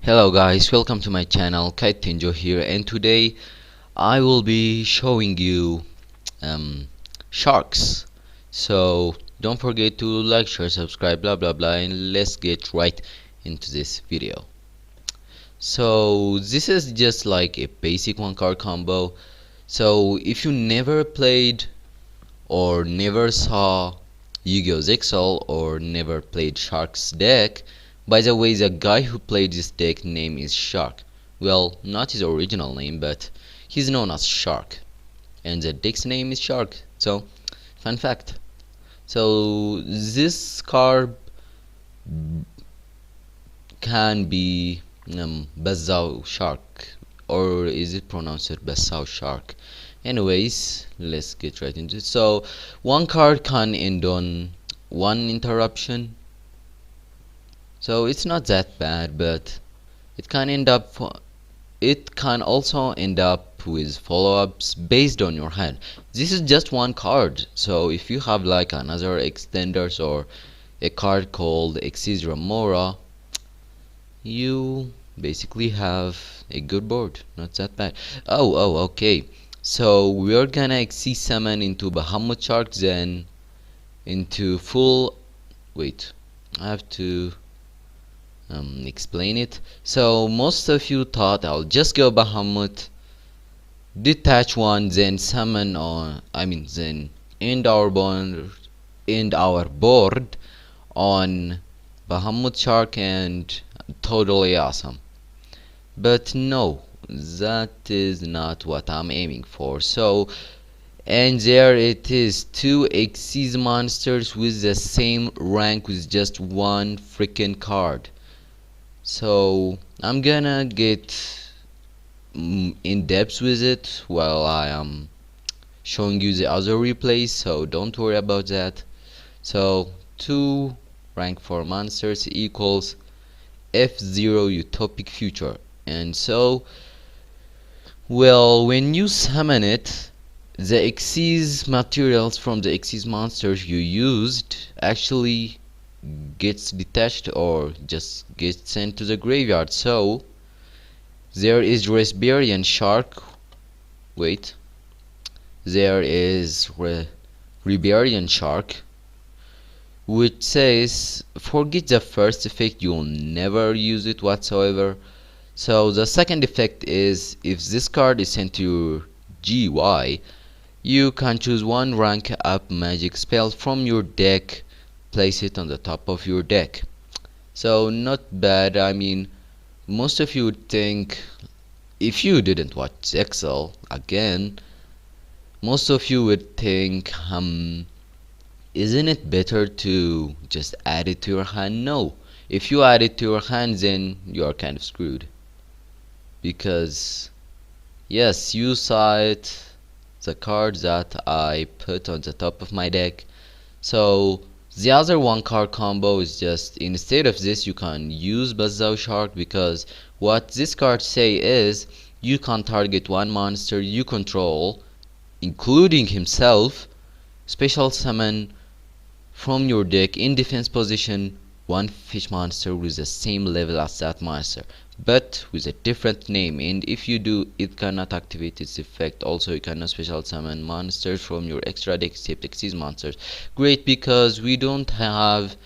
Hello guys, welcome to my channel. Kite Tinjo here, and today I will be showing you sharks. So don't forget to like, share, subscribe, blah blah blah, and let's get right into this video. So this is just like a basic one card combo. So if you never played or never saw Yu-Gi-Oh! XL or never played Shark's deck. By the way, the guy who played this deck name is Shark. Well, not his original name, but he's known as Shark. And the deck's name is Shark. So, fun fact. So, this card can be Bazao Shark. Or is it pronounced Bazao Shark? Anyways, let's get right into it. So, one card can end on one interruption. So it's not that bad, but it can end up it can also end up with follow-ups based on your hand. This is just one card, so if you have like another extenders or a card called Exis Remora, you basically have a good board. Not that bad. Okay. So we're gonna Exis summon into Bahamut Shark, then into full. Wait, I have to explain it. So most of you thought I'll just go Bahamut, detach one, then summon on. Then end our board on Bahamut Shark and totally awesome. But no, that is not what I'm aiming for. So, and there it is, two Xyz monsters with the same rank with just one freaking card. So I'm gonna get in depth with it while I am showing you the other replays, so don't worry about that. So 2 rank 4 monsters equals F0 utopic future. And so, well, when you summon it, the Xyz materials from the Xyz monsters you used actually gets detached or just gets sent to the graveyard. So there is Resberian Shark. Wait, there is Reberian Shark, which says forget the first effect, you'll never use it whatsoever. So the second effect is if this card is sent to your GY, you can choose one rank up magic spell from your deck, place it on the top of your deck. So not bad. Most of you would think, if you didn't watch XL again, most of you would think, isn't it better to just add it to your hand? No. If you add it to your hand, then you are kind of screwed. Because, yes, you saw it, the card that I put on the top of my deck. So the other one card combo is just, instead of this you can use Bazao Shark, because what this card say is you can target one monster you control, including himself, special summon from your deck in defense position one fish monster with the same level as that monster, but with a different name, and if you do, it cannot activate its effect. Also, you cannot special summon monsters from your extra deck except Xyz monsters. Great, because we don't have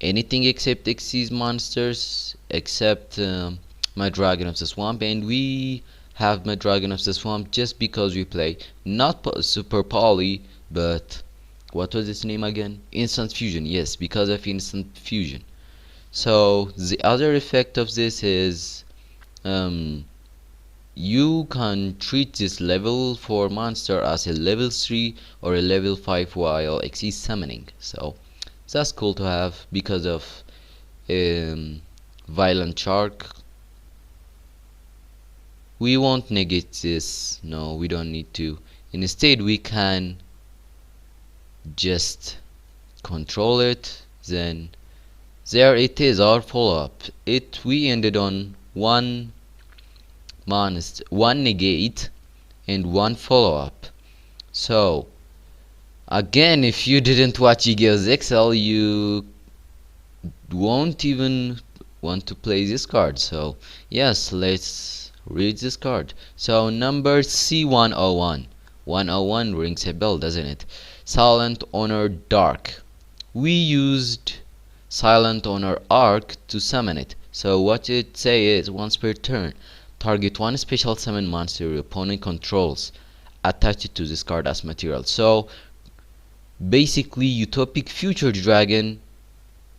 anything except Xyz monsters except my Dragon of the Swamp, and we have my Dragon of the Swamp just because we play not Super Poly, but what was its name again? Instant Fusion. Yes, because of Instant Fusion. So the other effect of this is you can treat this level 4 monster as a level 3 or a level 5 while Xyz summoning. So that's cool to have because of Violent Shark. We won't negate this. No, we don't need to. Instead, we can just control it. Then there it is, our follow-up. We ended on one monster, one negate, and one follow-up. So again, if you didn't watch Yu-Gi-Oh! XL, you won't even want to play this card. So yes, let's read this card. So number C101. 101 rings a bell, doesn't it? Silent Honor Dark. We used Silent Honor Arc to summon it. So what it say is, once per turn, target one special summon monster your opponent controls, attach it to this card as material. So basically, Utopic Future Dragon,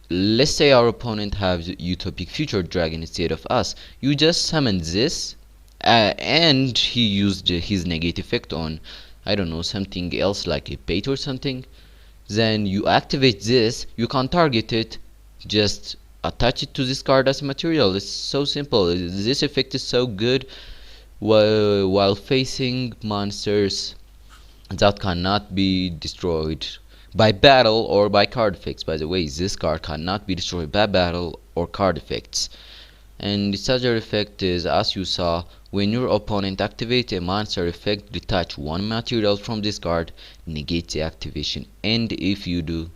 let's say our opponent has Utopic Future Dragon instead of us, you just summon this, and he used his negate effect on, I don't know, something else like a bait or something. Then you activate this, you can target it, just attach it to this card as a material. It's so simple. This effect is so good while facing monsters that cannot be destroyed by battle or by card effects. By the way, this card cannot be destroyed by battle or card effects. And its other effect is, as you saw, when your opponent activates a monster effect, detach one material from this card, negate the activation, and if you do,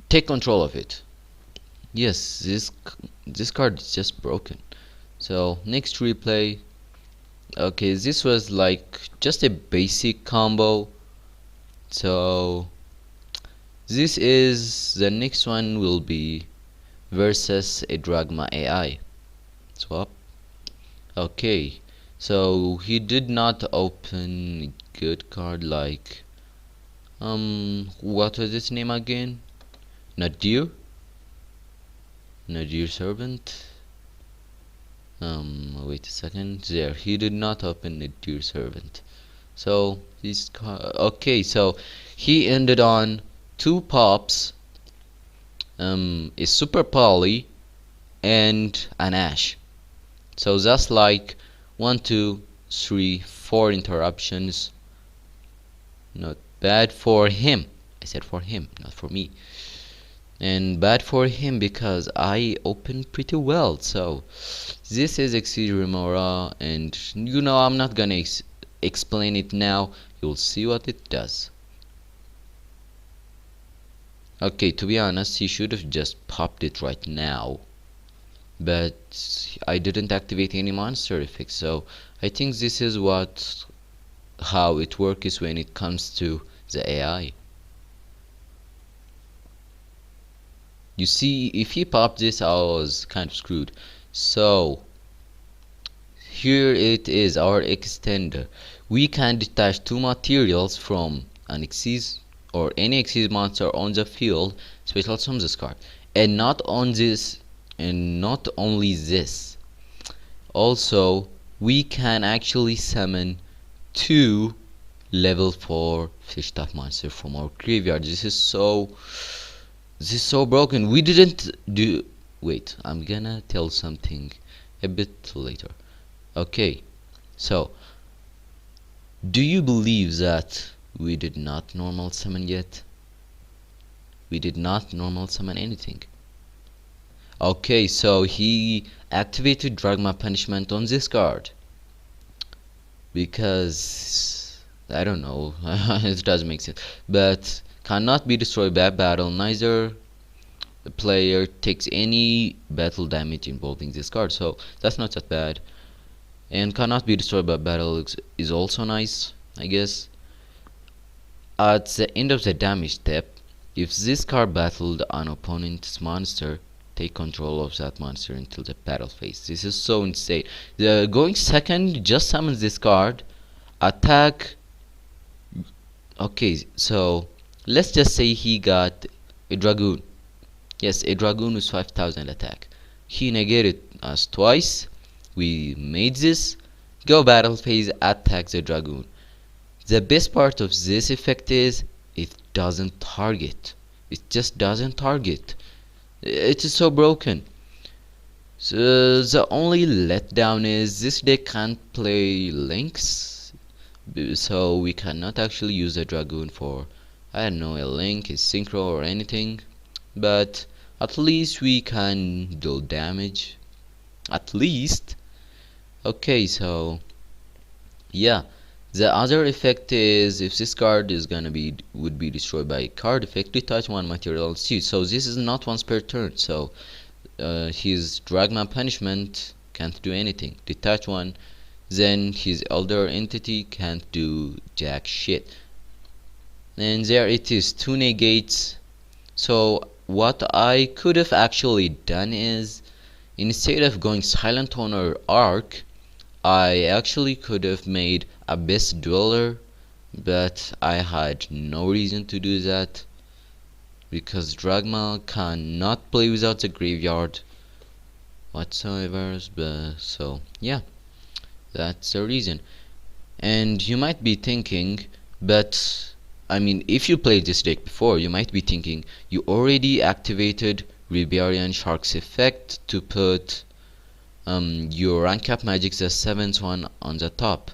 take control of it. Yes, this card is just broken. So next replay. Okay, this was like just a basic combo. So this is the next one will be versus a Dragma AI. Swap. Okay, so he did not open a good card like what was its name again? Nadir? Nadir Servant? Wait a second. There, he did not open Nadir Servant. So this okay, so he ended on two pops, a super poly, and an ash. So that's like 1, 2, 3, 4 interruptions. Not bad for him. I said for him, not for me. And bad for him because I opened pretty well. So this is Exceed Remora, and you know I'm not gonna explain it now. You'll see what it does. Okay, to be honest, he should have just popped it right now, but I didn't activate any monster effects, so I think this is how it works when it comes to the AI. You see, if he popped this, I was kind of screwed. So here it is, our extender. We can detach two materials from an Xyz or any Xyz monster on the field, special summon this card, and not on this, and not only this. Also, we can actually summon two level 4 fish type monster from our graveyard. This is so broken. We didn't do. Wait, I'm gonna tell something a bit later. Okay, so do you believe that we did not normal summon yet? We did not normal summon anything. Okay, so he activated Dragma Punishment on this card because I don't know, it doesn't make sense, but cannot be destroyed by battle. Neither the player takes any battle damage involving this card, so that's not that bad. And cannot be destroyed by battle is also nice, I guess. At the end of the damage step, if this card battled an opponent's monster, take control of that monster until the battle phase. This is so insane. The going second just summons this card, attack. Okay, so let's just say he got a dragoon. Yes, a dragoon with 5000 attack. He negated us twice. We made this. Go battle phase, attack the dragoon. The best part of this effect is it doesn't target. It just doesn't target. It is so broken. So the only letdown is this deck can't play links, so we cannot actually use a dragoon for, I don't know, a link, a synchro or anything, but at least we can deal damage, at least. Okay, so yeah, the other effect is if this card is gonna would be destroyed by a card effect, detach one material. See, so this is not once per turn, so his Dragma punishment can't do anything. Detach one, then his elder entity can't do jack shit. And there it is, two negates. So what I could have actually done is, instead of going silent on our arc, I actually could have made Abyss Dweller, but I had no reason to do that because Dragma cannot play without the graveyard whatsoever. But so yeah, that's the reason. And you might be thinking, but I mean, if you played this deck before, you might be thinking you already activated Rebellion Shark's effect to put your rank up magic the 7th one on the top.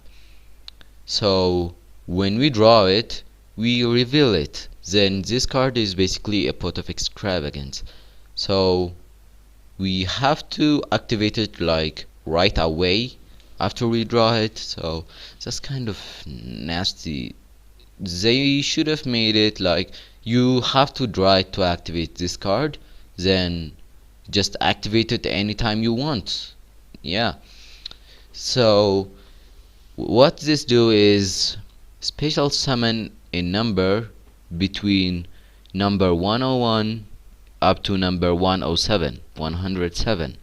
So when we draw it, we reveal it. Then this card is basically a pot of extravagance. So we have to activate it like right away after we draw it. So that's kind of nasty. They should have made it like you have to draw it to activate this card, then just activate it anytime you want. Yeah. So what this do is special summon a number between number 101 up to number 107, 107.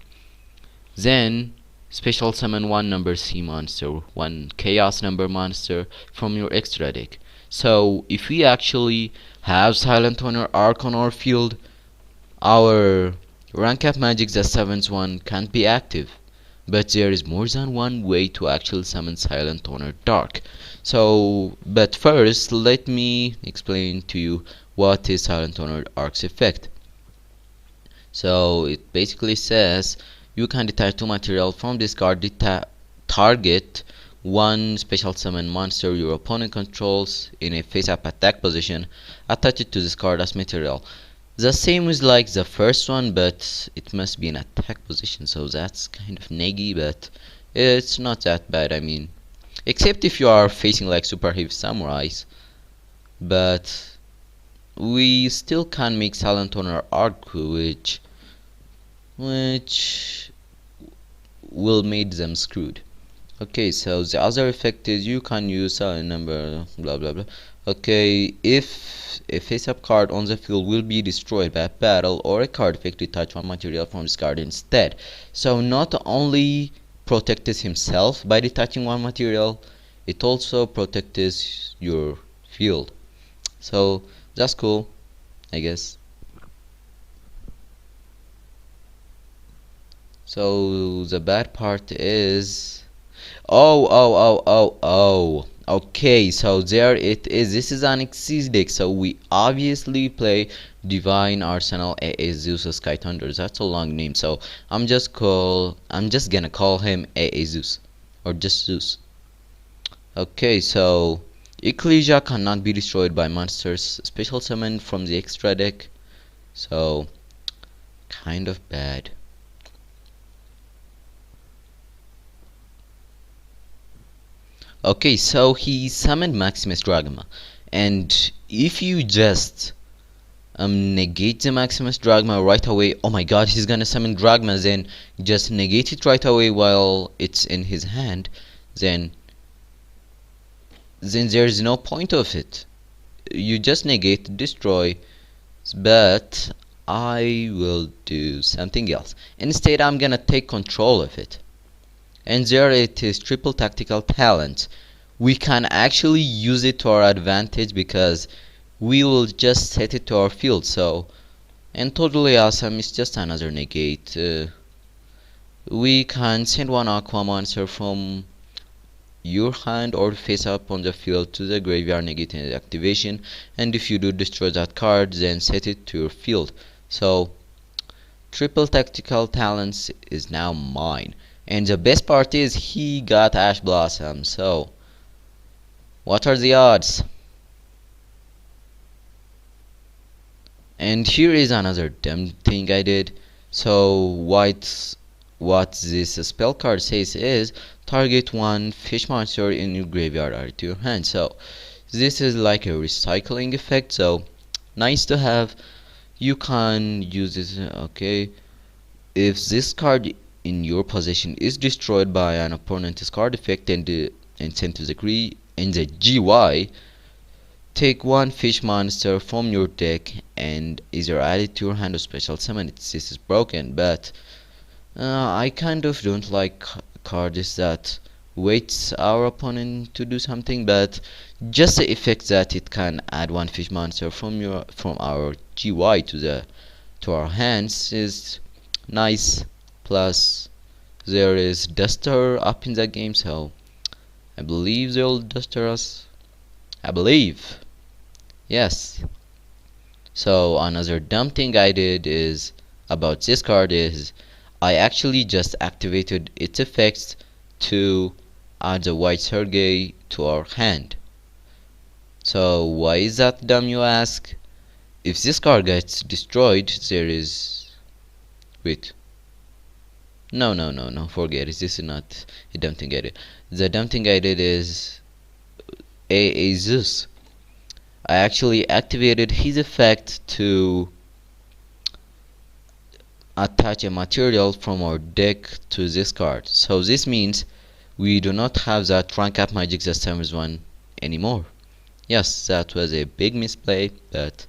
Then special summon one number sea monster, one chaos number monster from your extra deck. So if we actually have Silent Honor Arc on our field, our rank up magic the 7th one can't be active. But there is more than one way to actually summon Silent Honor Dark. So, but first let me explain to you what is Silent Honor Arc's effect. So it basically says you can detach two material from this card, target one special summon monster your opponent controls in a face-up attack position, attach it to this card as material. The same is like the first one, but it must be in attack position, so that's kind of naggy, but it's not that bad, I mean. Except if you are facing like super heavy samurais, but we still can make Silent Honor Arc, which will make them screwed. Okay, so the other effect is you can use a number blah blah blah. Okay, if a face-up card on the field will be destroyed by a battle or a card effect, detach one material from this card instead. So not only protects himself by detaching one material, it also protects your field. So that's cool, I guess. So the bad part is oh. Okay, so there it is. This is an Xyz deck, so we obviously play Divine Arsenal AA Zeus Sky Thunder. That's a long name, so I'm just gonna call him AA Zeus, or just Zeus. Okay, so Ecclesia cannot be destroyed by monsters special summoned from the extra deck, so kind of bad. Okay, so he summoned Maximus Dragma, and if you just negate the Maximus Dragma right away, oh my god, he's gonna summon Dragma, then just negate it right away while it's in his hand, then there's no point of it. You just negate, destroy, but I will do something else. Instead, I'm gonna take control of it. And there it is, triple tactical talent. We can actually use it to our advantage because we will just set it to our field. So, and totally awesome, it's just another negate. We can send one aqua monster from your hand or face up on the field to the graveyard, negating activation, and if you do destroy that card, then set it to your field. So triple tactical talents is now mine. And the best part is he got Ash Blossom, so what are the odds? And here is another dumb thing I did. So what this spell card says is target one fish monster in your graveyard add to your hand. So this is like a recycling effect, so nice to have. You can use this, okay. if this card in your possession is destroyed by an opponent's card effect and sent to the GY, take one fish monster from your deck and either add it to your hand or special summon it. This is broken, but I kind of don't like cards that waits our opponent to do something, but just the effect that it can add one fish monster from our GY to our hands is nice. Plus there is Duster up in the game, so I believe they'll Duster us. I believe. Yes. So another dumb thing I did is about this card is I actually just activated its effects to add the white Sergei to our hand. So why is that dumb, you ask? If this card gets destroyed, there is... wait. No, forget it. This is not a dumb thing I did. The dumb thing I did is a Zeus. I actually activated his effect to attach a material from our deck to this card. So this means we do not have that rank up magic that summons one anymore. Yes, that was a big misplay, but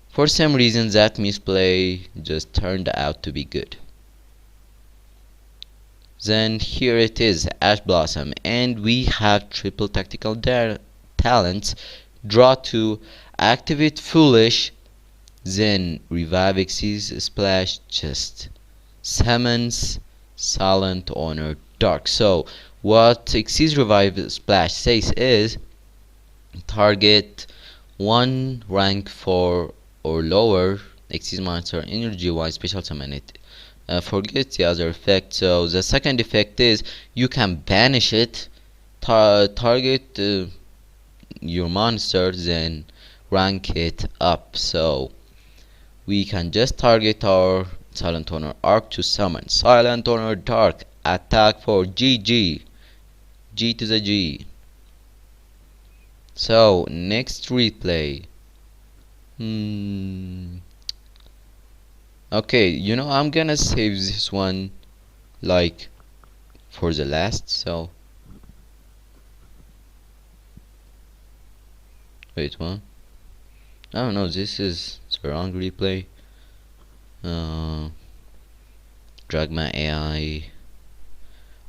for some reason that misplay just turned out to be good. Then here it is, Ash Blossom, and we have triple tactical talents. Draw 2, activate Foolish, then revive Xyz Splash, just summons Silent Honor Dark. So what Xyz Revive Splash says is target 1 rank 4 or lower Xyz monster energy wise special summon it. Forget the other effect. So the second effect is you can banish it, target your monster, then rank it up. So we can just target our Silent Honor Arc to summon Silent Honor Dark, attack for GG, G to the G. So next replay. Okay, you know, I'm gonna save this one like for the last. So wait, what? Oh no, this is the wrong replay. Drag my AI.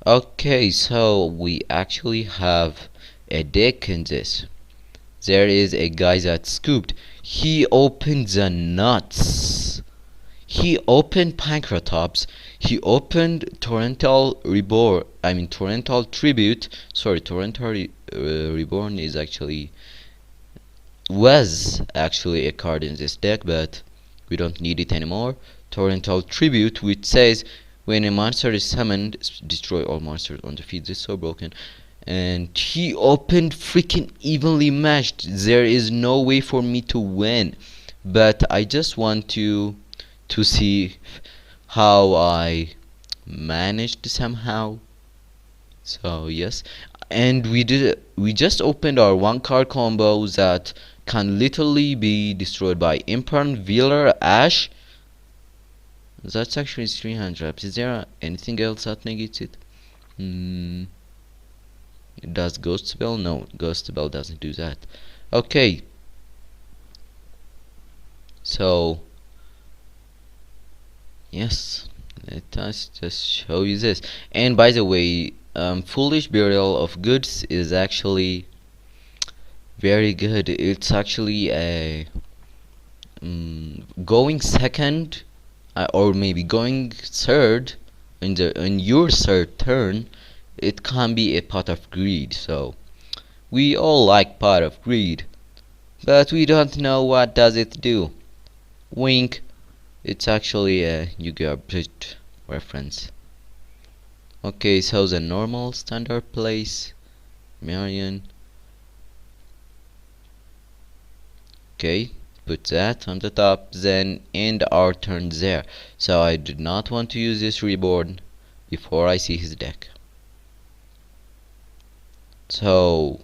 Okay, so we actually have a deck in this. There is a guy that scooped. He opened the nuts. He opened Pancratops. He opened Torrential Reborn. I mean Torrential Tribute. Sorry, Torrential Reborn is actually was actually a card in this deck, but we don't need it anymore. Torrential Tribute, which says when a monster is summoned, destroy all monsters on the field. This is so broken. And he opened freaking evenly matched. There is no way for me to win, but I just want to see how I managed somehow. So yes, and we just opened our one card combo that can literally be destroyed by Imperm, Wheeler, Ash. That's actually 300. Is there anything else that negates it? Does Ghost Spell? No, Ghost Spell doesn't do that. Okay. So yes, let us just show you this. And by the way, Foolish Burial of Goods is actually very good. It's actually a going second, or maybe going third in your third turn. It can be a Pot of Greed. So we all like Pot of Greed, but we don't know what does it do. Wink. It's actually a Yu-Gi-Oh! Bridge reference. Okay, so the normal standard place, Marion. Okay, put that on the top, then end our turn there. So I did not want to use this reborn before I see his deck. So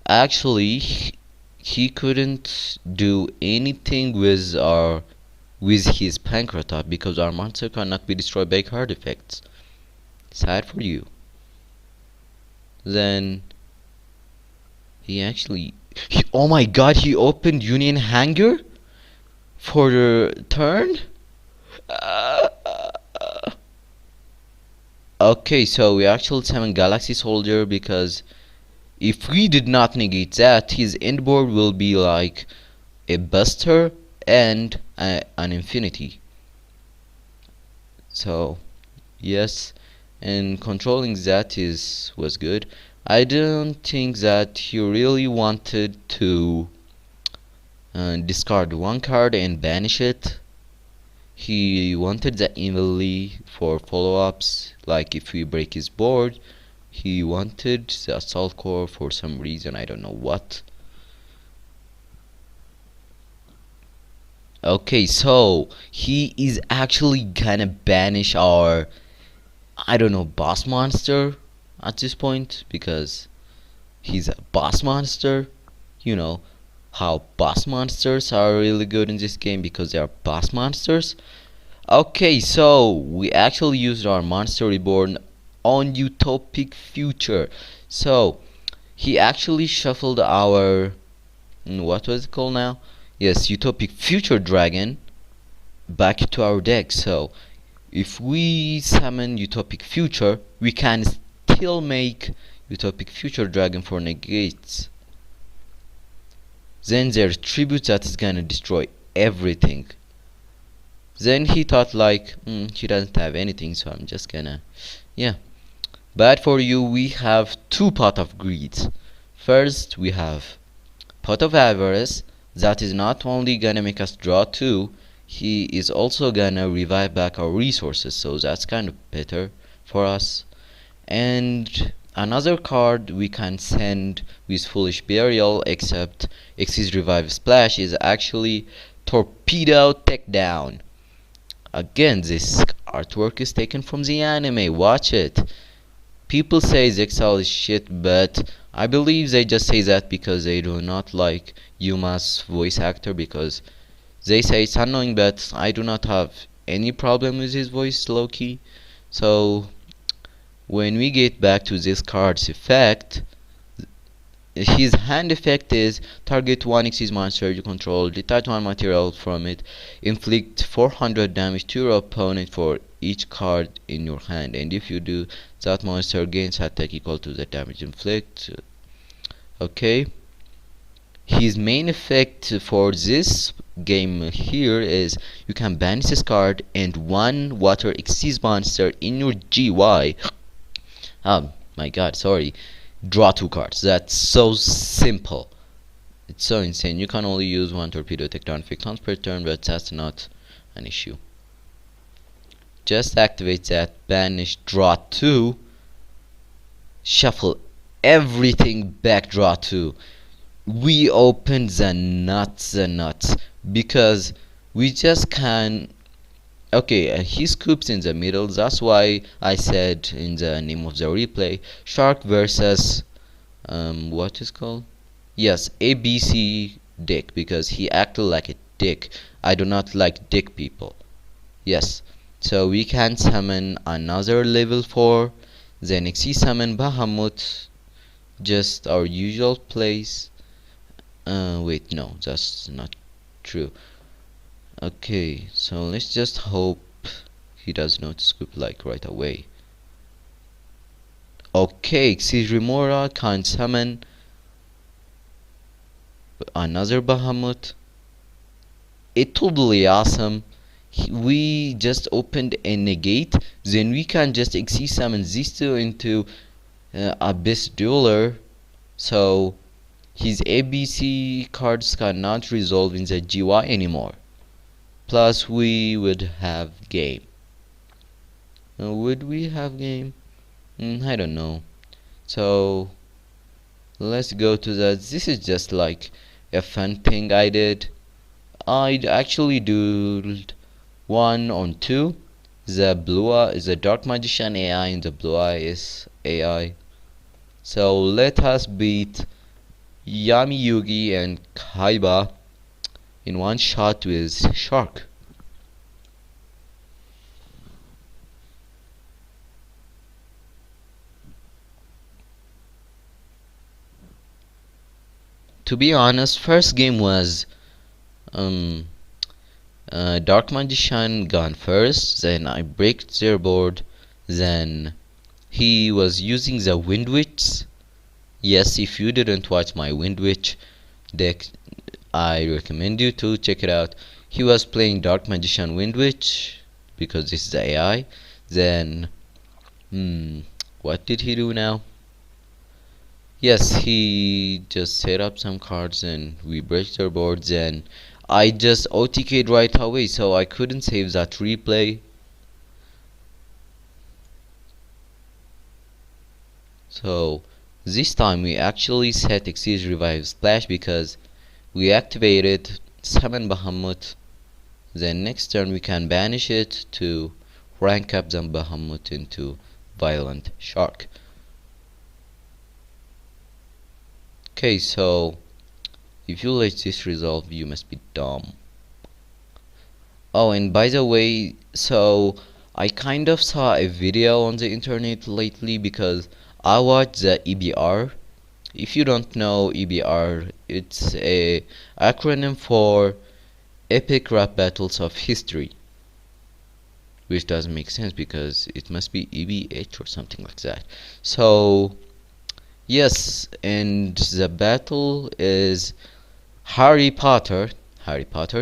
actually he couldn't do anything with our with his Pancratop because our monster cannot be destroyed by card effects. Sad for you. Then oh my god, he opened Union Hangar for the turn? Uh, okay, so we actually summon Galaxy Soldier because if we did not negate that, his end board will be like a Buster and an Infinity. So, yes, and controlling that was good. I don't think that he really wanted to discard one card and banish it. He wanted the Evilly for follow-ups, like if we break his board. He wanted the Assault Core for some reason, I don't know what. Okay, so he is actually gonna banish our, I don't know, boss monster at this point because he's a boss monster. You know how boss monsters are really good in this game because they are boss monsters. Okay, so we actually used our monster reborn on Utopic Future. So he actually shuffled our, what was it called now? Yes, Utopic Future Dragon back to our deck. So if we summon Utopic Future, we can still make Utopic Future Dragon for negates. Then there's tribute that is gonna destroy everything. Then he thought like, he doesn't have anything, so I'm just gonna, yeah. Bad for you, we have two Pot of Greed. First, we have Pot of Avarice, that is not only gonna make us draw two, he is also gonna revive back our resources, so that's kind of better for us. And another card we can send with Foolish Burial, except Xyz Revive Splash, is actually Torpedo Takedown. Again, this artwork is taken from the anime, watch it. People say Zexal is shit, but I believe they just say that because they do not like Yuma's voice actor, because they say it's annoying, but I do not have any problem with his voice, low-key. So when we get back to this card's effect, his hand effect is target one Xyz monster you control, detach one material from it, inflict 400 damage to your opponent for each card in your hand, and if you do, that monster gains attack equal to the damage inflicted. Okay. His main effect for this game here is you can banish this card and one water Xyz monster in your GY. Oh my god, sorry. Draw two cards. That's so simple. It's so insane. You can only use one torpedo takedown effect once per turn, but that's not an issue. Just activate that, banish, draw two, shuffle everything back, draw two. We opened the nuts, because we just can. Okay, he scoops in the middle. That's why I said in the name of the replay, Shark versus what is called? Yes, ABC dick, because he acted like a dick. I do not like dick people. Yes, so we can summon another level 4. Then Xyz summon Bahamut, just our usual place. Wait, no, that's not true. Okay, so let's just hope he does not scoop like right away. Okay, Xyz Remora can summon another Bahamut. It's totally awesome. We just opened a negate, then we can just Xyz summon these two into Abyss Dueler, so his ABC cards cannot resolve in the GY anymore. Plus we would have game. Would we have game? I don't know. So let's go to that. This is just like a fun thing I did. I actually doodled 1 on 2. The blue eye is the Dark Magician AI and the blue eye is AI. So let us beat Yami Yugi and Kaiba in one shot with Shark. To be honest, first game was um Dark Magician gone first, then I break their board, then he was using the Wind Witch. Yes, if you didn't watch my Wind Witch deck, I recommend you to check it out. He was playing Dark Magician Wind Witch because this is the AI. Then, what did he do now? Yes, he just set up some cards and we break their boards and I just OTK'd right away, so I couldn't save that replay. So this time we actually set Exceed Revive Splash because we activated Summon Bahamut. Then next turn we can banish it to rank up the Bahamut into Violent Shark. Okay, so if you let this resolve, you must be dumb. Oh, and by the way, so I kind of saw a video on the internet lately because I watched the EBR. If you don't know EBR, it's a acronym for Epic Rap Battles of History, which doesn't make sense because it must be EBH or something like that. So yes, and the battle is Harry Potter,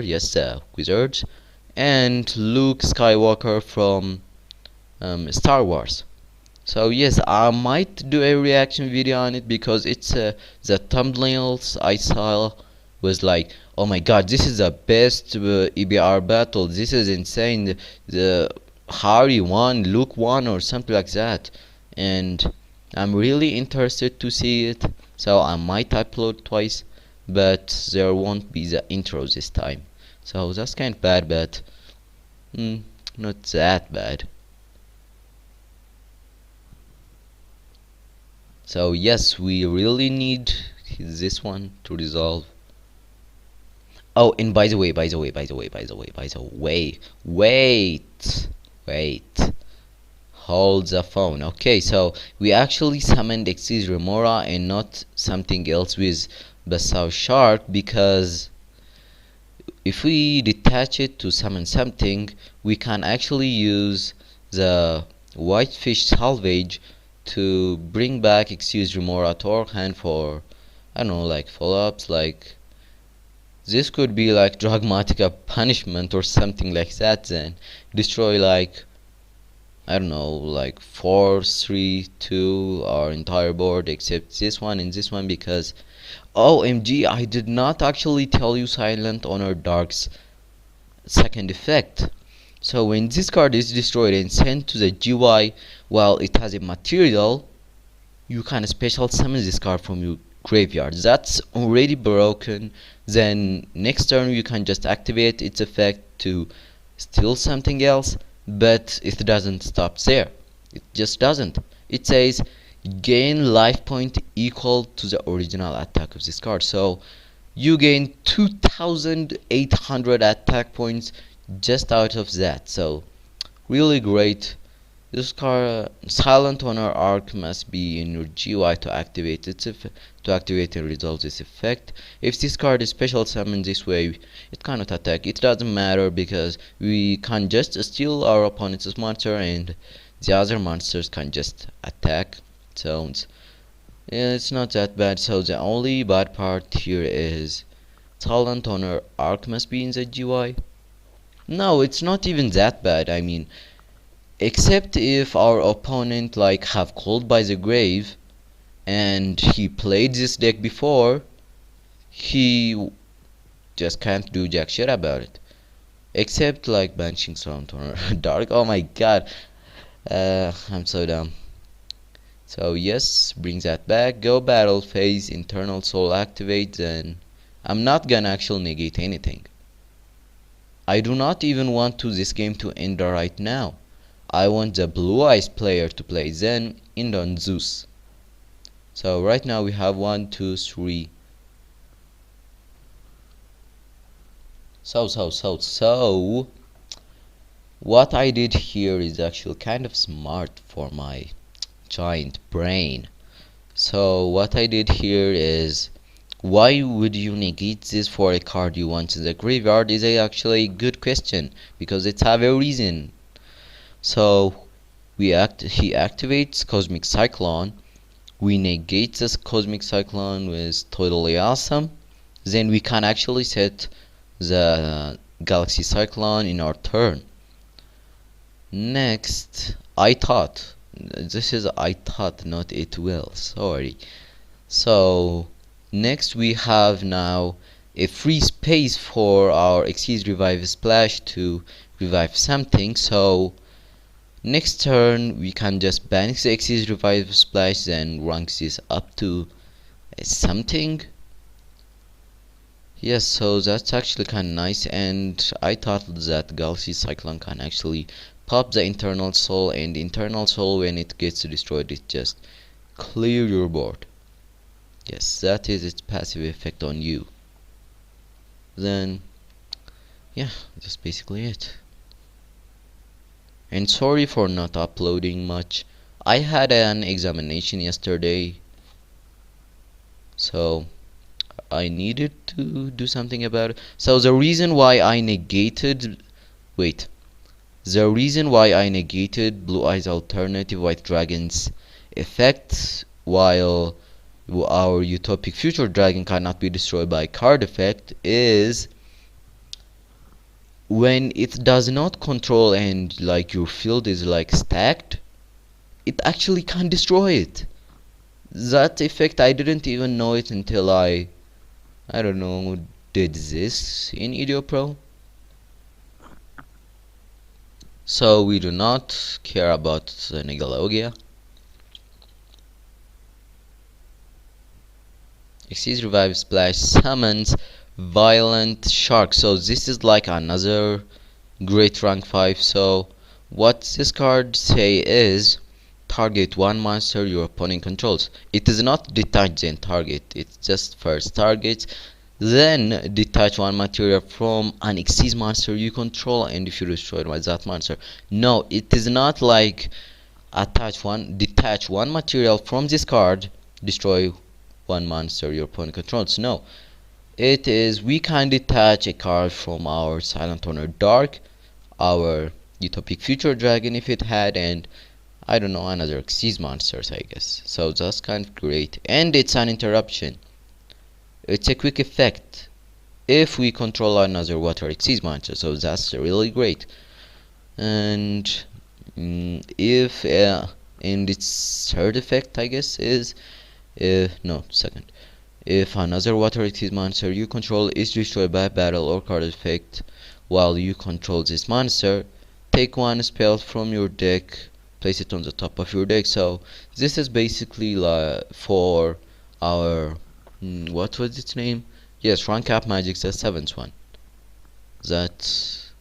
yes, the wizards, and Luke Skywalker from Star Wars. So yes, I might do a reaction video on it because it's the thumbnails I saw was like, oh my god, this is the best EBR battle. This is insane. The Harry won, Luke won, or something like that, and I'm really interested to see it. So I might upload twice, but there won't be the intro this time. So that's kind of bad, but not that bad. So yes, we really need this one to resolve. Oh, and by the way, wait. Hold the phone. Okay, so we actually summoned Exceed Remora and not something else with Basau Shark because if we detach it to summon something, we can actually use the Whitefish Salvage to bring back Excuse Remora to our hand for, I don't know, like follow-ups, like this could be like Dragmatica punishment or something like that, then destroy like, I don't know, like 4, 3, 2 our entire board except this one and this one because OMG, I did not actually tell you Silent Honor Dark's second effect. So when this card is destroyed and sent to the GY while it has a material, you can special summon this card from your graveyard. That's already broken. Then next turn you can just activate its effect to steal something else, but it doesn't stop there. It just doesn't. It says gain life point equal to the original attack of this card. So you gain 2800 attack points just out of that. So really great. This card, Silent Honor Arc, must be in your GUI to activate its to activate and resolve this effect. If this card is special summoned this way, it cannot attack. It doesn't matter because we can just steal our opponent's monster and the other monsters can just attack. So it's not that bad. So the only bad part here is Silent Honor Arc must be in the GUI. No, it's not even that bad. I mean, except if our opponent like have Called by the Grave and he played this deck before, he just can't do jack shit about it. Except like banishing Silent Honor Dark. Oh my god, I'm so dumb. So yes, bring that back. Go battle phase, internal soul activate. Then I'm not gonna actually negate anything. I do not even want this game to end right now. I want the Blue Eyes player to play, then end on Zeus. So right now we have 1, 2, 3. So what I did here is actually kind of smart for my giant brain. So what I did here is Why would you negate this for a card you want in the graveyard is actually a good question, because it's have a reason. So he activates Cosmic Cyclone, we negate this Cosmic Cyclone with Totally Awesome, then we can actually set the Galaxy Cyclone in our turn. Next, I thought, not it will, sorry. So next we have now a free space for our Xyz Revive Splash to revive something. So next turn we can just banish the Xyz Revive Splash, then rank this up to something. Yes, so that's actually kind of nice, and I thought that Galaxy Cyclone can actually pop the Internal Soul, and Internal Soul, when it gets destroyed, it just clear your board. Yes, that is its passive effect on you. Then, yeah, that's basically it. And sorry for not uploading much. I had an examination yesterday, so I needed to do something about it. So the reason why I negated Blue Eyes Alternative White Dragon's effect, while our Utopic Future Dragon cannot be destroyed by card effect, is when it does not control and like your field is like stacked, it actually can destroy it. That effect, I didn't even know it until I don't know, did this in Ideo Pro. So we do not care about Negalogia. Xyz Revive Splash summons Violent Shark. So this is like another great rank 5. So what this card say is target one monster your opponent controls. It is not detach then target, it's just first target, then detach one material from an Xyz monster you control, and if you destroy it by that monster. No, it is not like detach one material from this card, destroy one monster your opponent controls. No, it is we can detach a card from our Silent Honor Dark, our Utopic Future Dragon if it had, and I don't know, another Xyz monsters, I guess. So that's kind of great, and it's an interruption. It's a quick effect if we control another water Xyz monster, so that's really great. And if and its third effect, I guess, is no, second. If another water Xyz monster you control is destroyed by battle or card effect while you control this monster, take one spell from your deck, place it on the top of your deck. So this is basically for our what was its name? Yes, rank up Magic's the 7th one. That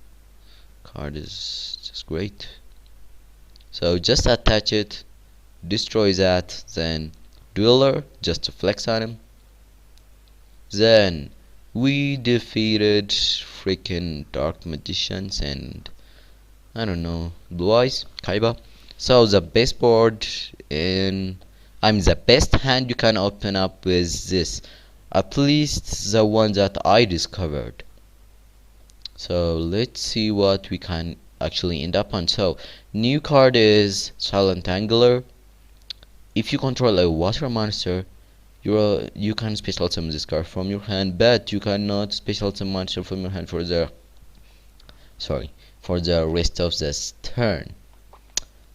card is just great. So just attach it, destroy that, then Dueler just to flex on him. Then we defeated freaking Dark Magicians and I don't know, Blue Eyes, Kaiba. So the best board the best hand you can open up with this, at least the one that I discovered. So let's see what we can actually end up on. So new card is Silent Angler. If you control a water monster, you can special summon this card from your hand, but you cannot special summon monster from your hand for the rest of this turn.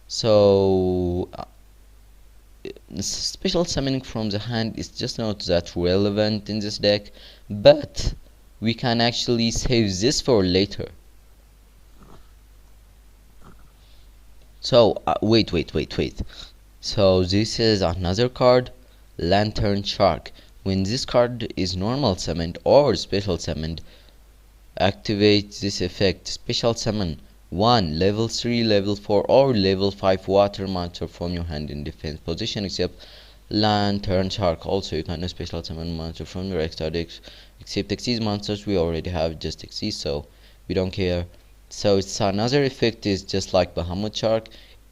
So special summoning from the hand is just not that relevant in this deck, but we can actually save this for later. So wait. So this is another card, Lantern Shark. When this card is normal summoned or special summoned, activate this effect. Special summon one level 3, level 4 or level 5 water monster from your hand in defense position except Lantern Shark. Also you can special summon monster from your extra deck except Xyz monsters. We already have just Xyz, so we don't care. So it's another effect is just like Bahamut Shark,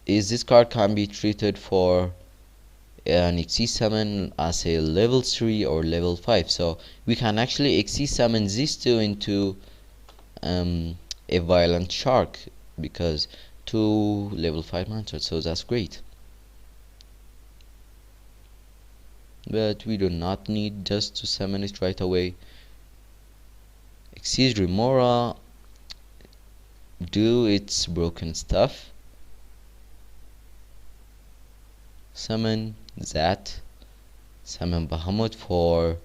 is this card can be treated for an XC summon as a level 3 or level 5, so we can actually XC summon these two into a violent shark, because two level 5 monsters, so that's great. But we do not need just to summon it right away. XC's Remora do its broken stuff. Summon that. Summon Bahamut for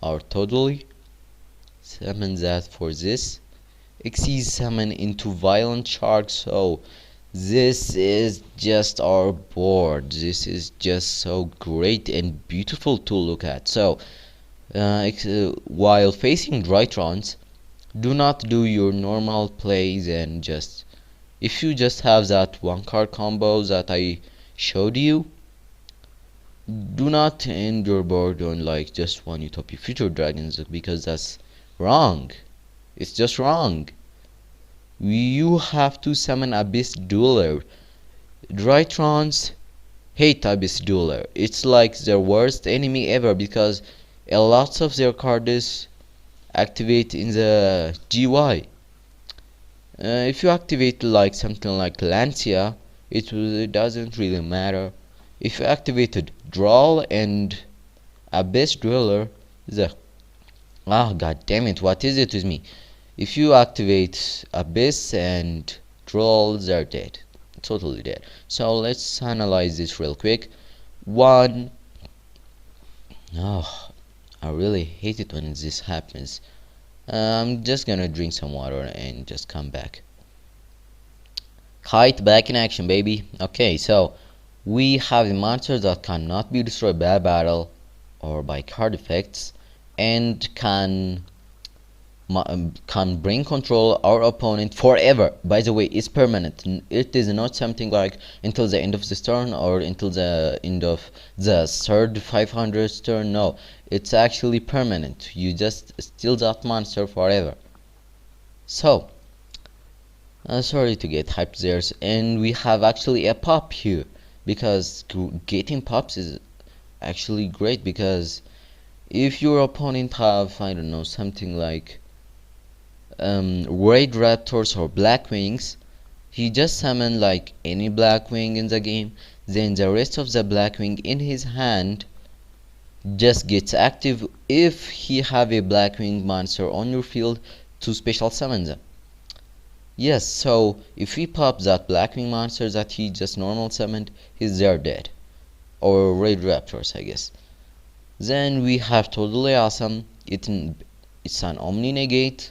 our totally. Summon that for this. XC's summon into violent shark, so this is just our board. This is just so great and beautiful to look at. So while facing Drytrons, do not do your normal plays and just, if you just have that one card combo that I showed you, do not end your board on like just one Utopia Future Dragons, because that's wrong. It's just wrong. You have to summon Abyss Dueler. Drytrons hate Abyss Dueler. It's like their worst enemy ever, because a lot of their cards activate in the GY. If you activate like something like Lancia, it doesn't really matter. If you activated Drawl and Abyss Dweller, god damn it, what is it with me? If you activate Abyss and Drawl, they're dead. Totally dead. So let's analyze this real quick. One, I really hate it when this happens. I'm just gonna drink some water and just come back. Kite back in action, baby. Okay, so we have a monster that cannot be destroyed by battle or by card effects, and can bring control our opponent forever. By the way, it's permanent. It is not something like until the end of this turn or until the end of the third 500th turn. No, it's actually permanent. You just steal that monster forever. So sorry to get hyped there, and we have actually a pop here, because getting pops is actually great, because if your opponent have, I don't know, something like Raid Raptors or Black Wings, he just summon like any Black Wing in the game, then the rest of the Black Wing in his hand just gets active if he have a Black Wing monster on your field to special summon them. Yes, so if we pop that Black Wing monster that he just normal summoned, he's there dead. Or Raid Raptors, I guess. Then we have totally awesome. It's an Omni negate.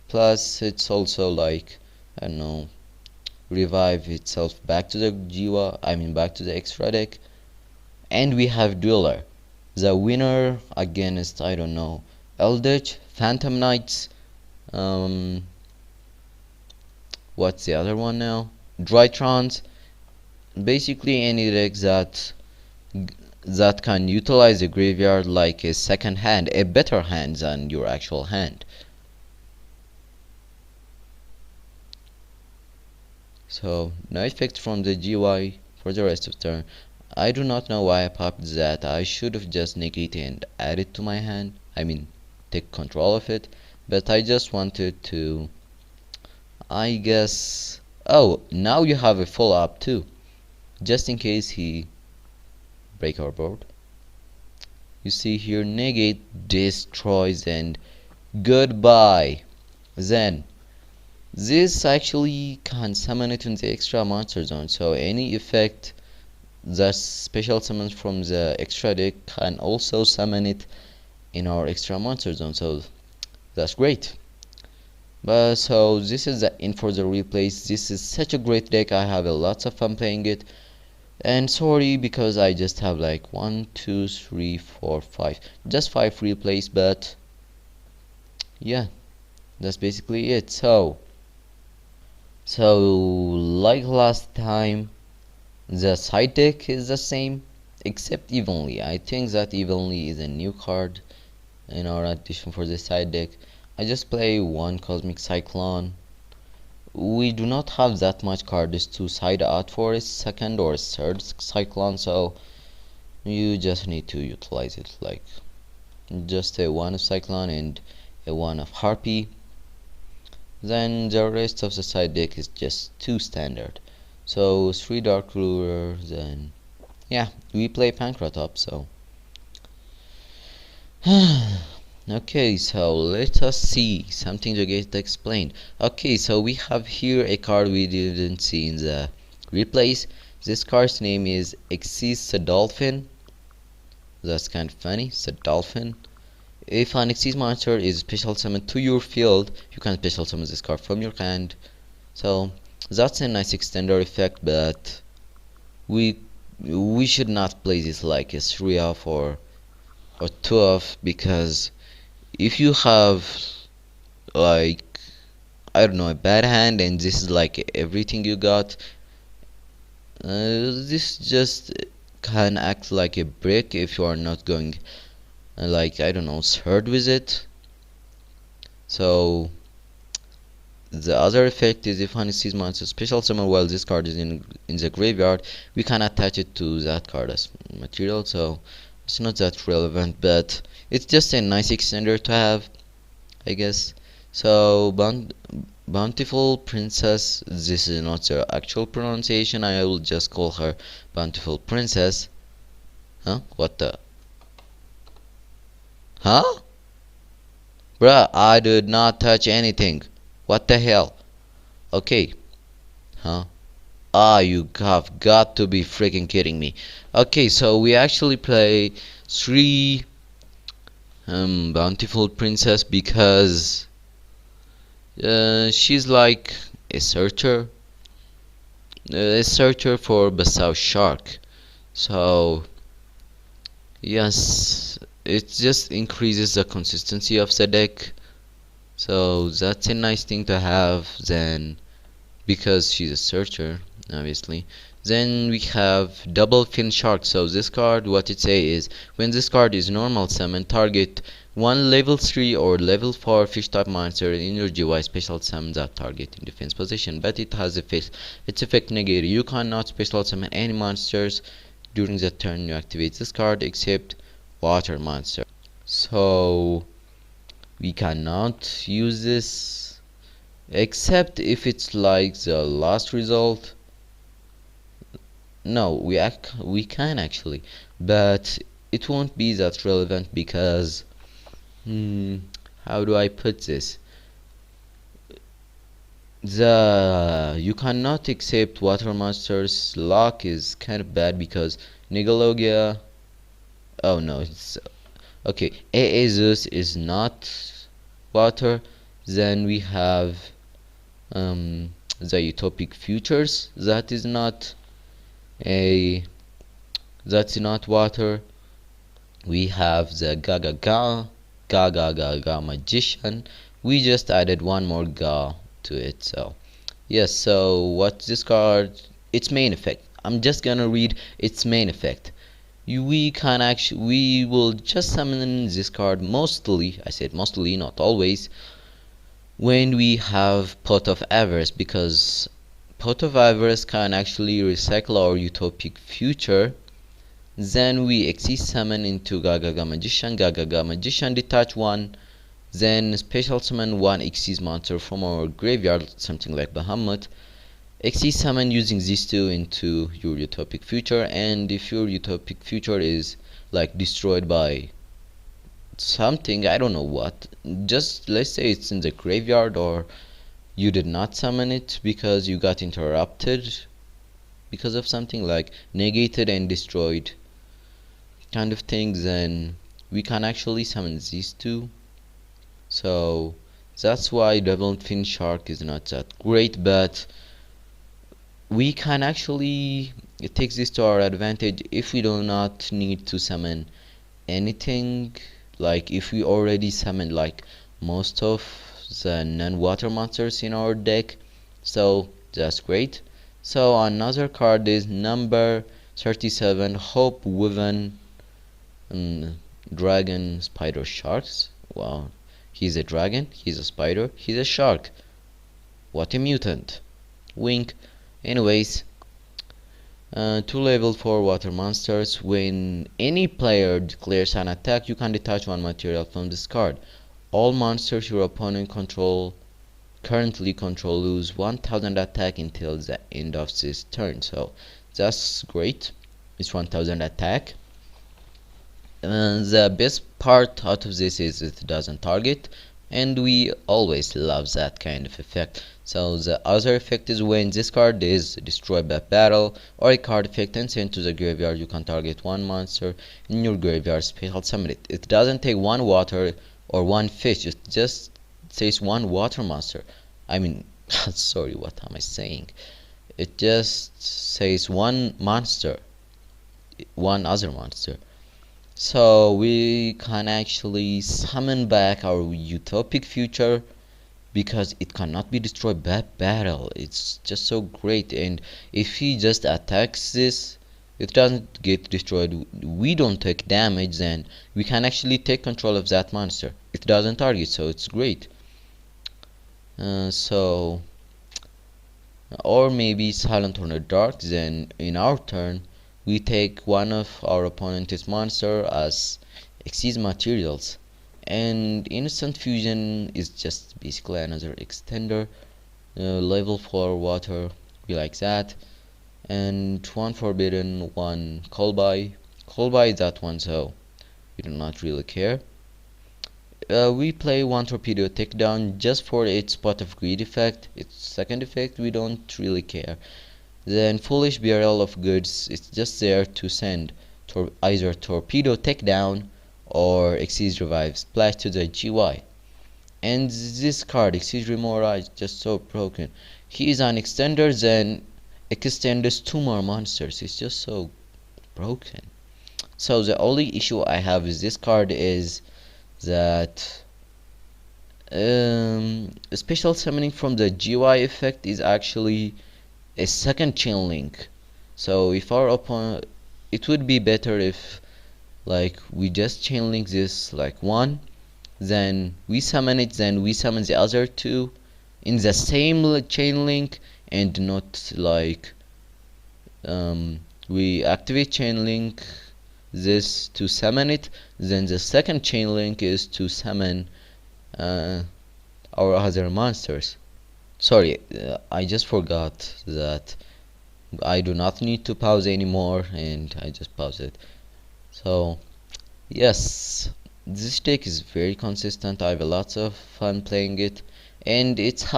Plus it's also like, I don't know, revive itself back to the Jiwa, I mean back to the extra deck. And we have Dueler, the winner against, I don't know, Eldritch, Phantom Knights, what's the other one now? Drytrons. Basically any deck that can utilize the graveyard like a second hand, a better hand than your actual hand. So no effect from the GY for the rest of turn. I do not know why I popped that. I should have just negated and added to my hand. I mean, take control of it. But I just wanted to, I guess. Oh, now you have a follow-up too, just in case he break our board. You see here, negate destroys and goodbye. Then this actually can summon it in the extra monster zone, so any effect that special summons from the extra deck can also summon it in our extra monster zone, so that's great. But so this is the end for the replays. This is such a great deck. I have a lots of fun playing it, and sorry because I just have like 1 2 3 4 5, just 5 replays, but yeah, that's basically it. So like last time, the side deck is the same except Evenly. I think that Evenly is a new card in our addition for the side deck. I just play one Cosmic Cyclone. We do not have that much cards to side out for a second or third Cyclone, so You just need to utilize it, like just a one of cyclone and a one of harpy. Then the rest of the side deck is just two standard. So three dark ruler, then yeah, we play Pancratop, so okay, so let us see something to get explained. Okay, so we have here a card we didn't see in the replays. This card's name is Exceeds Dolphin. That's kind of funny, Dolphin. If an Exceeds monster is special summoned to your field, you can special summon this card from your hand. So that's a nice extender effect, but we should not play this like a 3 off or 2 off, because if you have like, I don't know, a bad hand and this is like everything you got, this just can act like a brick if you are not going like, I don't know, third with it. So the other effect is if Honey sees monster special summon while this card is in the graveyard, we can attach it to that card as material, so it's not that relevant, but it's just a nice extender to have, I guess. So Bountiful Princess, this is not the actual pronunciation, I will just call her Bountiful Princess. Huh? What the? Huh? Bruh, I did not touch anything. What the hell? Okay. Huh? Ah, you have got to be freaking kidding me. Okay, so we actually play three Bountiful Princess because she's like a searcher for Basau Shark. So yes, it just increases the consistency of the deck. So that's a nice thing to have then, because she's a searcher, obviously. Then we have double fin shark. So this card, what it say is, when this card is normal summon, target one level 3 or level 4 fish type monster energy wise special summon that target in defense position, but it has its effect negate. You cannot special summon any monsters during the turn you activate this card except water monster. So we cannot use this except if it's like the last result. No, we can actually, but it won't be that relevant because how do I put this? You cannot accept water monsters lock is kind of bad because Nigalogia. Oh no, it's okay. Aezus is not water. Then we have the Utopic Futures. A that's not water. We have the Ga Magician. We just added one more Ga to it. So yes. So what's this card? Its main effect. I'm just gonna read its main effect. We will just summon this card mostly. I said mostly, not always. When we have Pot of Avarice, because Pot of Avarice can actually recycle our Utopic Future. Then we Exceed summon into Gaga Magician. Gaga Magician detach one. Then special summon one Exceed monster from our graveyard, something like Bahamut. Exceed summon using these two into your Utopic Future, and if your Utopic Future is like destroyed by something, I don't know what, just let's say it's in the graveyard or you did not summon it because you got interrupted because of something like negated and destroyed kind of things, then we can actually summon these two. So that's why double fin shark is not that great, but we can actually take this to our advantage if we do not need to summon anything. Like if we already summoned like most of the non-water monsters in our deck, so that's great. So another card is number 37, Hope Woven Dragon Spider Sharks. Wow, he's a dragon, he's a spider, he's a shark. What a mutant. Wink. Anyways, Two level 4 water monsters. When any player declares an attack, you can detach one material from this card. All monsters your opponent currently control lose 1000 attack until the end of this turn. So that's great. It's 1000 attack. The best part out of this is it doesn't target, and we always love that kind of effect. So the other effect is when this card is destroyed by battle or a card effect and sent to the graveyard, you can target one monster in your graveyard, special summon it. It doesn't take one water or one fish, it just says one water monster. I mean, sorry, what am I saying? It just says one monster, one other monster. So we can actually summon back our utopic future because it cannot be destroyed by battle. It's just so great, and if he just attacks this, it doesn't get destroyed, we don't take damage, then we can actually take control of that monster. It doesn't target, so it's great. Or maybe silent or dark, then in our turn we take one of our opponent's monster as excess materials, and instant fusion is just basically another extender. Level 4 water, we like that, and one forbidden, one call by that one, so we do not really care. We play one torpedo takedown just for its pot of greed effect. Its second effect we don't really care. Then foolish burial of goods, it's just there to send either torpedo takedown or Exceed revive splash to the GY. And this card Exceed Remora is just so broken. He is an extender, then extends two more monsters. It's just so broken. So the only issue I have with this card is that special summoning from the GY effect is actually a second chain link. So if our opponent, it would be better if like we just chain link this like one, then we summon it, then we summon the other two in the same chain link, and not like we activate chain link this to summon it, then the second chain link is to summon our other monsters. Sorry, I just forgot that I do not need to pause anymore, and I just paused it. So yes, this deck is very consistent. I have lots of fun playing it, and it's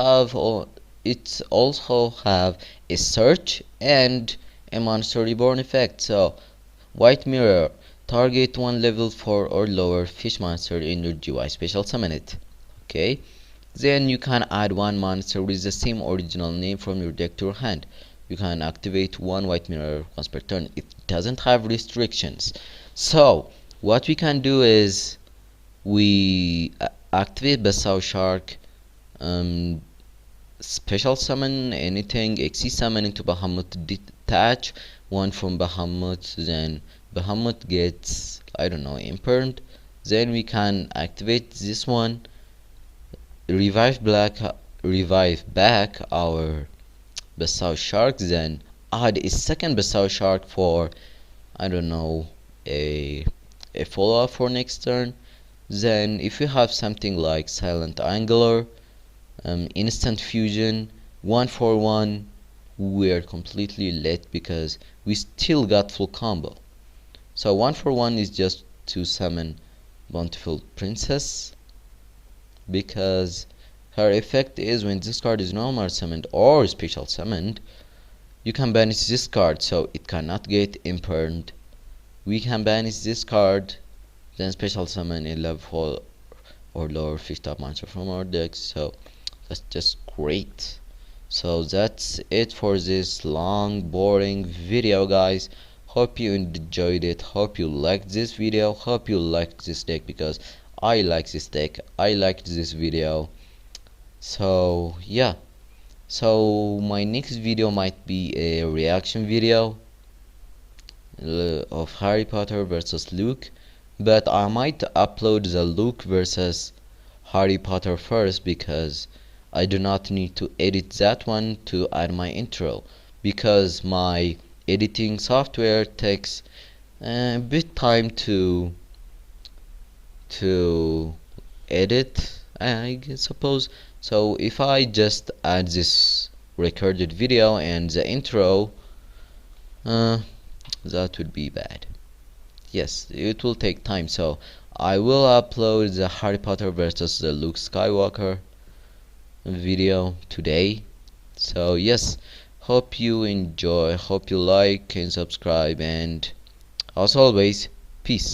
also have a search and a monster reborn effect. So white mirror, target one level 4 or lower fish monster in your GY, special summon it. Okay, then you can add one monster with the same original name from your deck to your hand. You can activate one white mirror once per turn. It doesn't have restrictions. So what we can do is we activate Basau Shark, special summon anything, XC summon into Bahamut, detach one from Bahamut, then Bahamut gets, I don't know, impaired. Then we can activate this one, revive back our Basau Shark, then add a second Basau Shark for, I don't know, a follow-up for next turn. Then if you have something like Silent Angler, instant fusion, 1 for 1, we're completely lit because we still got full combo. So 1 for 1 is just to summon Bountiful Princess, because her effect is when this card is normal summoned or special summoned, you can banish this card so it cannot get impaired. We can banish this card, then special summon a level 4 or lower fish top monster from our deck. So that's just great. So that's it for this long boring video, guys. Hope you enjoyed it, hope you liked this video, hope you liked this deck, because I like this deck, I liked this video. So yeah, so my next video might be a reaction video of Harry Potter versus Luke, but I might upload the Luke versus Harry Potter first, because I do not need to edit that one to add my intro, because my editing software takes a bit time to edit, I suppose. So if I just add this recorded video and the intro, uh, that would be bad. Yes, it will take time. So I will upload the Harry Potter versus the Luke Skywalker video today. So yes, hope you enjoy, hope you like and subscribe, and as always, peace.